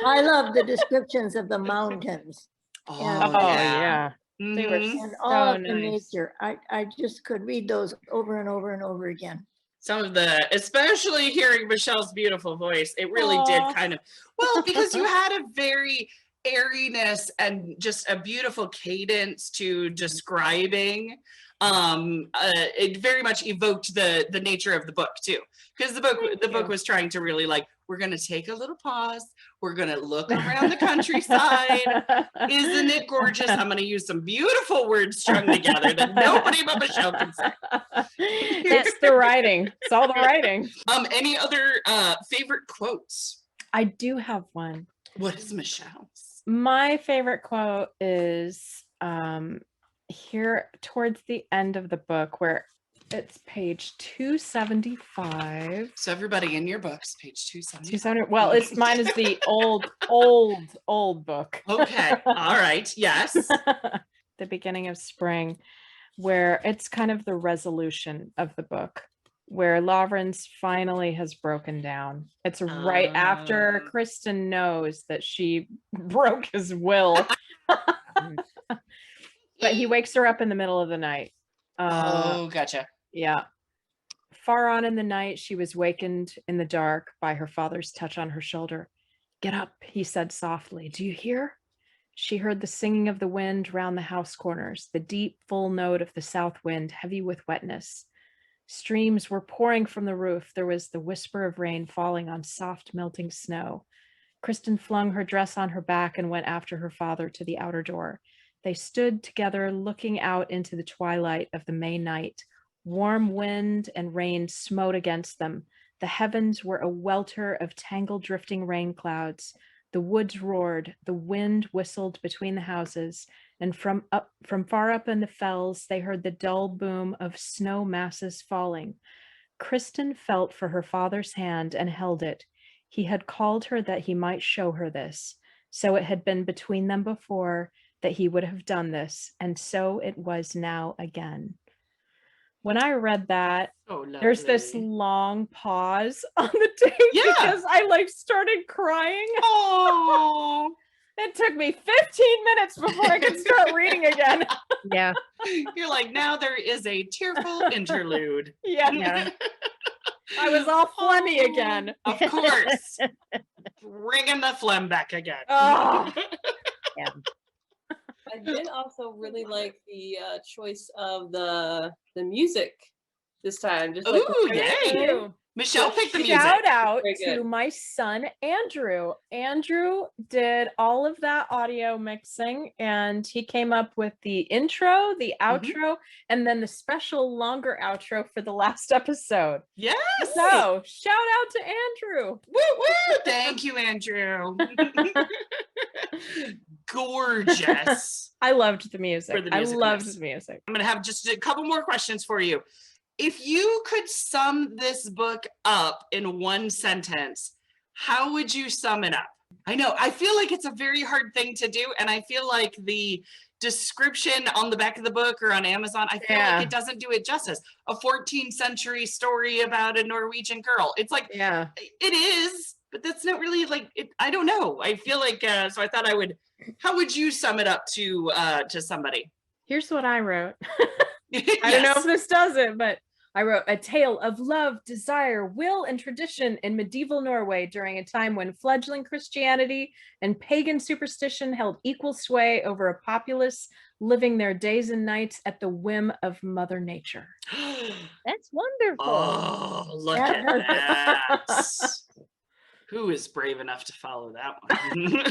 I love the descriptions of the mountains. Yeah. They were And so all of nice. the nature. I just could read those over and over and over again. Some of especially hearing Michelle's beautiful voice, it really did kind of, because you had a very airiness and just a beautiful cadence to describing. It very much evoked the nature of the book too, because the book was trying to really we're going to take a little pause. We're going to look around the countryside. Isn't it gorgeous? I'm going to use some beautiful words strung together that nobody but Michelle can say. It's the writing. It's all the writing. Any other favorite quotes? I do have one. What is Michelle's? My favorite quote is here towards the end of the book, where it's page 275. So everybody in your books, page 275. Well, mine is the old book. Okay. All right. Yes. The beginning of spring, where it's kind of the resolution of the book, where Lavrans finally has broken down. It's right after Kristin knows that she broke his will. But he wakes her up in the middle of the night. Gotcha. Yeah. Far on in the night, she was wakened in the dark by her father's touch on her shoulder. "Get up," he said softly. "Do you hear?" She heard the singing of the wind round the house corners, the deep, full note of the south wind, heavy with wetness. Streams were pouring from the roof. There was the whisper of rain falling on soft, melting snow. Kristin flung her dress on her back and went after her father to the outer door. They stood together looking out into the twilight of the May night. Warm wind and rain smote against them. The heavens were a welter of tangled drifting rain clouds. The woods roared, the wind whistled between the houses, and from far up in the fells, they heard the dull boom of snow masses falling. Kristin felt for her father's hand and held it. He had called her that he might show her this. So it had been between them before that he would have done this, and so it was now again. When I read that, there's this long pause on the tape because I started crying. Oh, it took me 15 minutes before I could start reading again. Yeah. You're like, now there is a tearful interlude. Yeah. I was all phlegmy again. Of course. Bringing the phlegm back again. Oh. Yeah. I did also really like the choice of the music this time. Just Ooh, Thank you. Michelle picked the music. Shout out Very to good. my son, Andrew. Andrew did all of that audio mixing, and he came up with the intro, the outro, and then the special longer outro for the last episode. Yes. So shout out to Andrew. Woo woo. Thank you, Andrew. Gorgeous. I loved the music. For the music, I loved yes. the music. I'm going to have just a couple more questions for you. If you could sum this book up in one sentence, how would you sum it up? I know, I feel like it's a very hard thing to do. And I feel like the description on the back of the book or on Amazon, I feel like it doesn't do it justice. A 14th century story about a Norwegian girl. It's like, it is, but that's not really like, it, I don't know. I feel like, so I thought how would you sum it up to somebody? Here's what I wrote. I don't know if this does it, but I wrote a tale of love, desire, will, and tradition in medieval Norway during a time when fledgling Christianity and pagan superstition held equal sway over a populace living their days and nights at the whim of Mother Nature. That's wonderful. Oh, look at that. Who is brave enough to follow that one?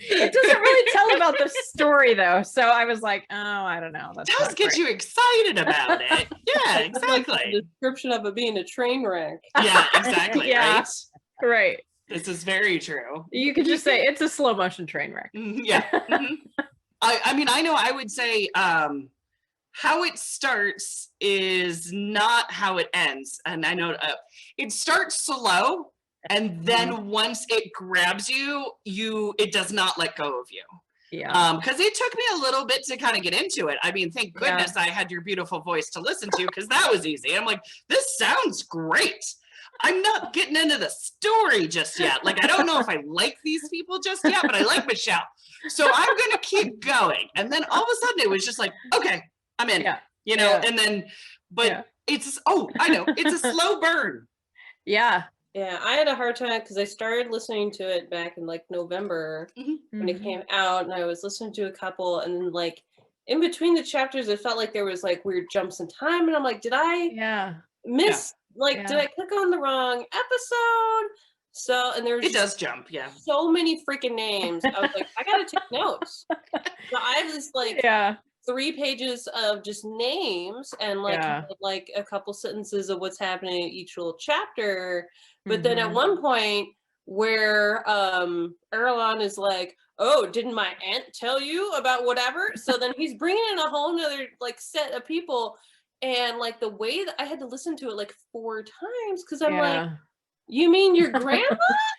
It doesn't really tell about the story though, so I was like, oh, I don't know. It does get you excited about it. Yeah, exactly. Like the description of it being a train wreck. Yeah, exactly. Yeah. Right. This is very true. You could just say it's a slow motion train wreck. Yeah. I mean, I know I would say how it starts is not how it ends. And I know it starts slow. And then once it grabs you, it does not let go of you. Yeah. Because it took me a little bit to kind of get into it. I mean, thank goodness I had your beautiful voice to listen to, because that was easy. I'm like, this sounds great. I'm not getting into the story just yet. Like, I don't know if I like these people just yet, but I like Michelle. So I'm going to keep going. And then all of a sudden it was just like, okay, I'm in, you know, and then, but it's, I know, it's a slow burn. Yeah. Yeah, I had a hard time because I started listening to it back in like November when it came out, and I was listening to a couple, and then like in between the chapters, it felt like there was like weird jumps in time, and I'm like, did I miss did I click on the wrong episode? So, and there's it does jump, so many freaking names. I was like, I gotta take notes. So I have this like 3 pages of just names and like a couple sentences of what's happening in each little chapter. But then at one point where Erlon is like, oh, didn't my aunt tell you about whatever? So then he's bringing in a whole nother like set of people, and like the way that I had to listen to it like 4 times because I'm like, you mean your grandma?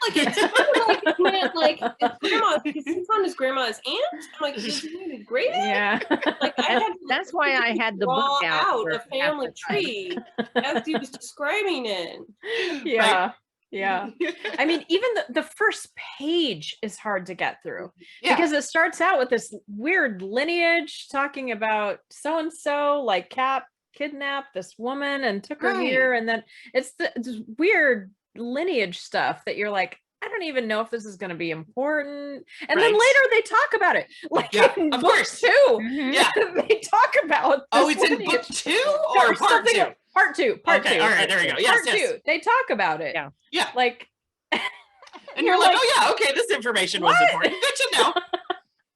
Like it's like it meant like it's grandma because he's on his grandma's aunt. I'm like, does he mean his great aunt? Like I had to, that's why I had the book out a family tree as he was describing it. Yeah. I mean, even the first page is hard to get through because it starts out with this weird lineage talking about so and so like Cap kidnapped this woman and took her here, and then it's this weird lineage stuff that you're like, I don't even know if this is going to be important. And then later they talk about it, like in book 2. They talk about. It's in book 2 or part 2? Part 2. Part 2. All right, there we go. Yes, part 2. They talk about it. Yeah. Like, and you're like, oh yeah, okay, this information was important. Good to know.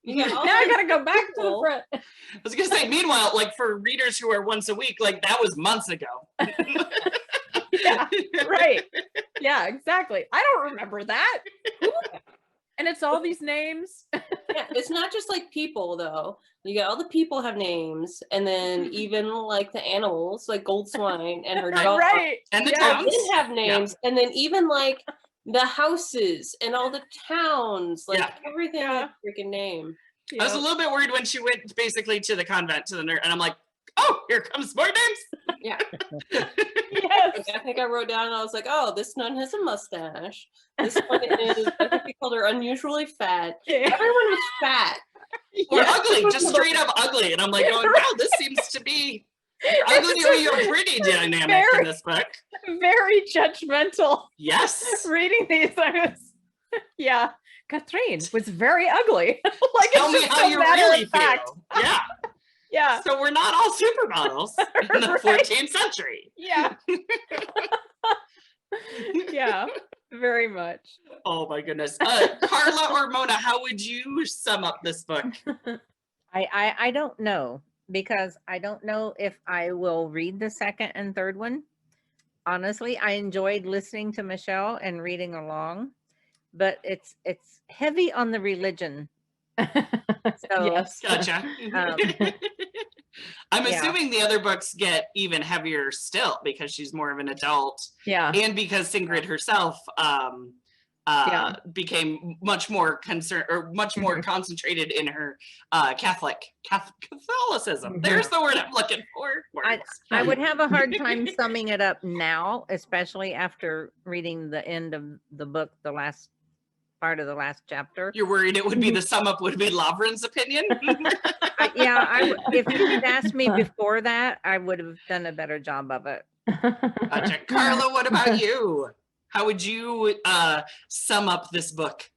You got all Now I kinds gotta go of back to the people. front. I was gonna say, meanwhile, like for readers who are once a week, like that was months ago. Yeah, right. Yeah, exactly. I don't remember that. And it's all these names. Yeah, it's not just like people though. You got all the people have names, and then even like the animals, like Gold Swine and her dog, Right. And the Yeah. towns. didn't have names, and then even like the houses and all the towns, like everything had a freaking name. I was a little bit worried when she went basically to the convent to the nerd, and I'm like, oh, here comes more names. Yeah. Yes. I think I wrote down, I was like, oh, this nun has a mustache. This one is, I think we called her unusually fat. Yeah. Everyone was fat. Or Yeah. ugly, just straight up ugly. And I'm like, going, wow, this seems to be ugly or you're pretty dynamic in this book. Very judgmental. Yes. Reading these, I was, yeah. Catherine was very ugly. Like, Tell it's me just how a you matter really of fact. feel. Yeah. Yeah. So we're not all supermodels in the Right. 14th century. Yeah. Yeah. Very much. Oh my goodness. Carla or Mona, how would you sum up this book? I don't know, because I don't know if I will read the second and third one. Honestly, I enjoyed listening to Michelle and reading along, but it's heavy on the religion. So Yes. Gotcha. I'm assuming the other books get even heavier still because she's more of an adult, Yeah. and because Sigrid herself became much more concerned or much more concentrated in her Catholicism. There's the word I'm looking for. I would have a hard time summing it up now, especially after reading the end of the book, the last part of the last chapter. You're worried it would be the sum up would be Lavran's opinion? If you had asked me before that, I would have done a better job of it. Gotcha. Carla, what about you? How would you sum up this book?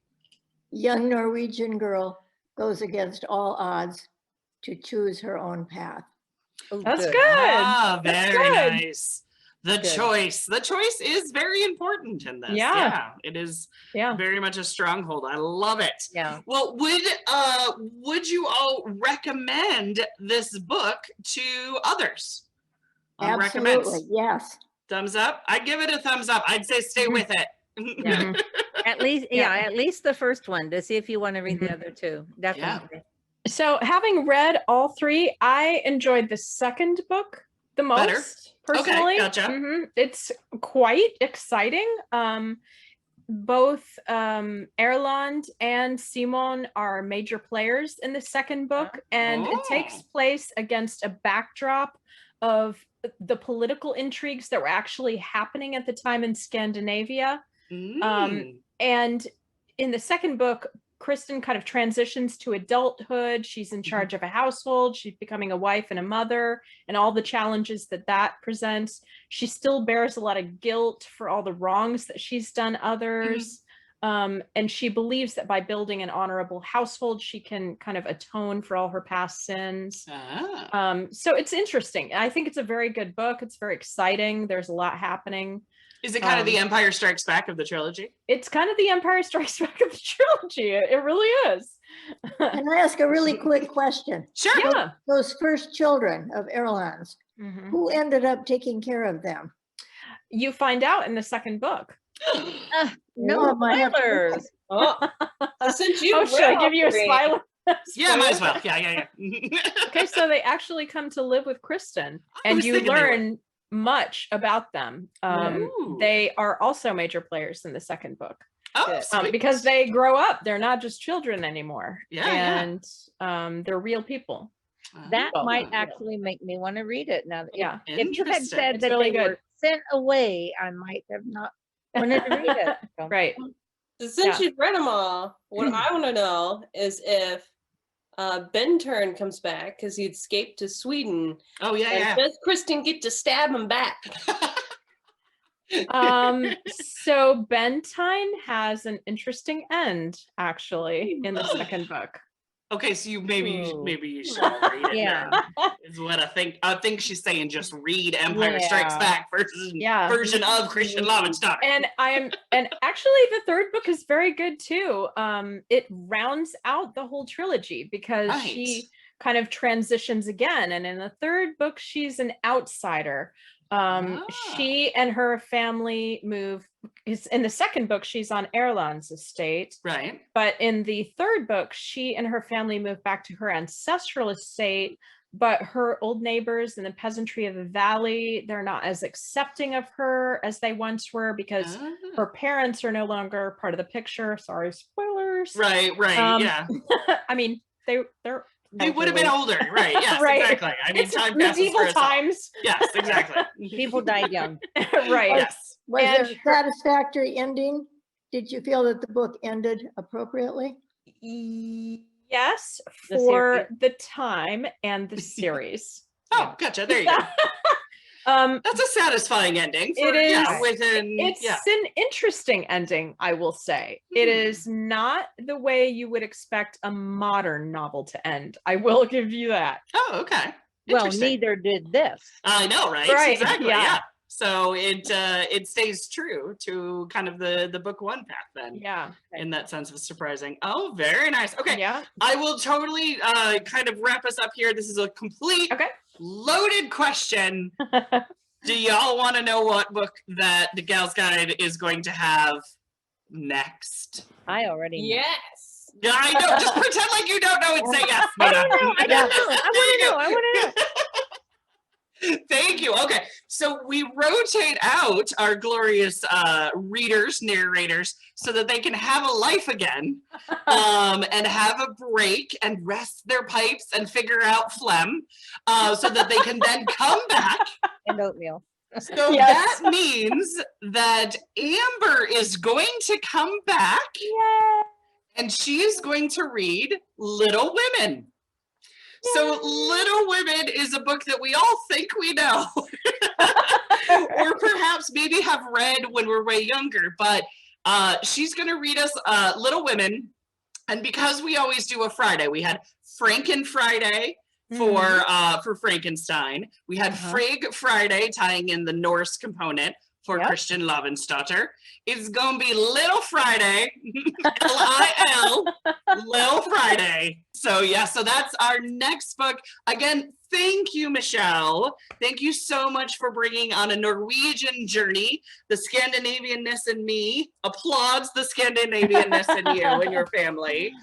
Young Norwegian girl goes against all odds to choose her own path. Oh, That's good. Ah, That's very good. nice. The Good. choice. The choice is very important in this. Yeah. It is Yeah. very much a stronghold. I love it. Yeah. Well, would you all recommend this book to others? Absolutely, yes. Thumbs up. I give it a thumbs up. I'd say stay with it. Yeah. At least the first one, to see if you want to read the other two. Definitely. So having read all three, I enjoyed the second book the most. Better. Personally. Okay, gotcha. It's quite exciting. Both Erland and Simon are major players in the second book, and it takes place against a backdrop of the political intrigues that were actually happening at the time in Scandinavia. And in the second book, Kristin kind of transitions to adulthood. She's in charge of a household. She's becoming a wife and a mother, and all the challenges that presents. She still bears a lot of guilt for all the wrongs that she's done others. And she believes that by building an honorable household, she can kind of atone for all her past sins. So it's interesting. I think it's a very good book. It's very exciting. There's a lot happening. Is it kind of the Empire Strikes Back of the trilogy? It's kind of the Empire Strikes Back of the trilogy. It really is. Can I ask a really quick question? Sure. Yeah. Those first children of Erland's, who ended up taking care of them? You find out in the second book. No Well, I have to- spoilers. Since you Should I give you a spoiler? Yeah, might as well. Yeah. Okay, so they actually come to live with Kristin, I and was you thinking they learn much about them. Ooh. They are also major players in the second book. Oh, sweet. Because they grow up. They're not just children anymore. Yeah, and they're real people. That Oh, might yeah. actually make me want to read it now. Yeah. If you had Interesting. said It's that really they good. were sent away, I might have not wanted to read it. So, Right. Since you've read them all, what I want to know is if Ben Turn comes back because he escaped to Sweden. Oh, yeah. Does Kristin get to stab him back? So Bentine has an interesting end, actually, in the second book. Okay, so maybe you should read it. Yeah. Then, is what I think. I think she's saying just read Empire Strikes Yeah. Back version of Kristin Lavransdatter. And actually the third book is very good too. It rounds out the whole trilogy because Right. she kind of transitions again, and in the third book she's an outsider. She and her family move. In the second book she's on Erland's estate, Right. but in the third book she and her family move back to her ancestral estate, but her old neighbors in the peasantry of the valley, they're not as accepting of her as they once were because her parents are no longer part of the picture. Sorry, spoilers. Right, yeah. I mean, they would have been older, right? Yes, Right. exactly. I mean, It's time passes medieval for us all. times. Yes, exactly. People died young. Right. Yes. Was And there a satisfactory ending? Did you feel that the book ended appropriately? Yes, The for the time and the series. Oh, gotcha. There you go. That's a satisfying ending. It is. Yeah, within. It's Yeah. an interesting ending, I will say. It is not the way you would expect a modern novel to end. I will give you that. Oh, okay. Well, Interesting. neither did this. I know, right? Right, Exactly. yeah. Yeah. So it stays true to kind of the book one path then. Yeah. In that sense of surprising. Oh, very nice. Okay. Yeah. I will totally kind of wrap us up here. This is a complete loaded question. Do y'all want to know what book that the Gal's Guide is going to have next? I already know. Yes. Yeah, I know. Just pretend like you don't know and say yes. I don't know. I Yeah. don't know. I want to know. Thank you. Okay, so we rotate out our glorious readers, narrators, so that they can have a life again, and have a break and rest their pipes and figure out phlegm, so that they can then come back. And oatmeal. So Yes. that means that Amber is going to come back, and she is going to read Little Women. So Little Women is a book that we all think we know, or perhaps maybe have read when we're way younger, but she's going to read us Little Women. And because we always do a Friday, we had Franken Friday for Frankenstein. We had Frigg Friday, tying in the Norse component for Kristin Lavransdatter. It's going to be Little Friday, L-I-L, Little Friday. So yeah, so that's our next book. Again, thank you, Michelle. Thank you so much for bringing on a Norwegian journey. The Scandinavianness in me applauds the Scandinavianness in you and your family.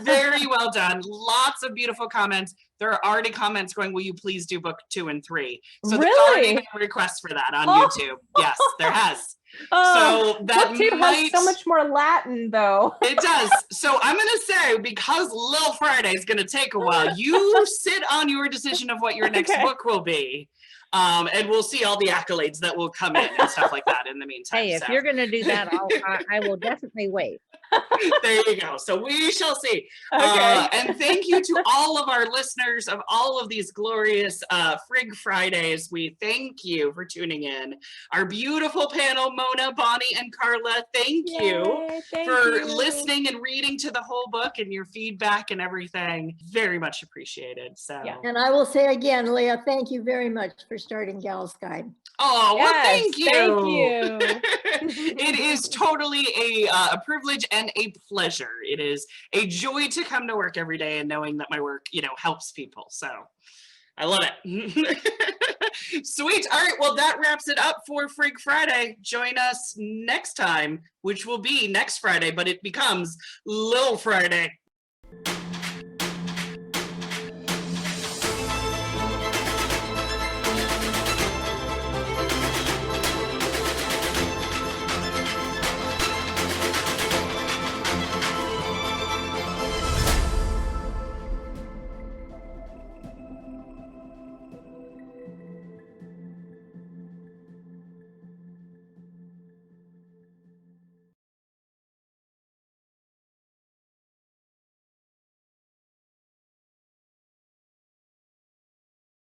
Very well done. Lots of beautiful comments. There are already comments going, will you please do book 2 and 3? So there's already been requests for that on YouTube. Yes, there has. So that book 2 has so much more Latin, though. It does. So I'm going to say, because Little Friday is going to take a while, you sit on your decision of what your next book will be. And we'll see all the accolades that will come in and stuff like that in the meantime. Hey, if you're going to do that, I will definitely wait. There you go. So we shall see. Okay. And thank you to all of our listeners of all of these glorious Frigg Fridays. We thank you for tuning in. Our beautiful panel, Mona, Bonnie, and Carla, thank you for listening and reading to the whole book and your feedback and everything. Very much appreciated. So. And I will say again, Leah, thank you very much for starting Gal's Guide. Oh, well, thank you. Thank you. It is totally a privilege and a pleasure. It is a joy to come to work every day and knowing that my work, helps people. So I love it. Sweet. All right. Well, that wraps it up for Frigg Friday. Join us next time, which will be next Friday, but it becomes Little Friday.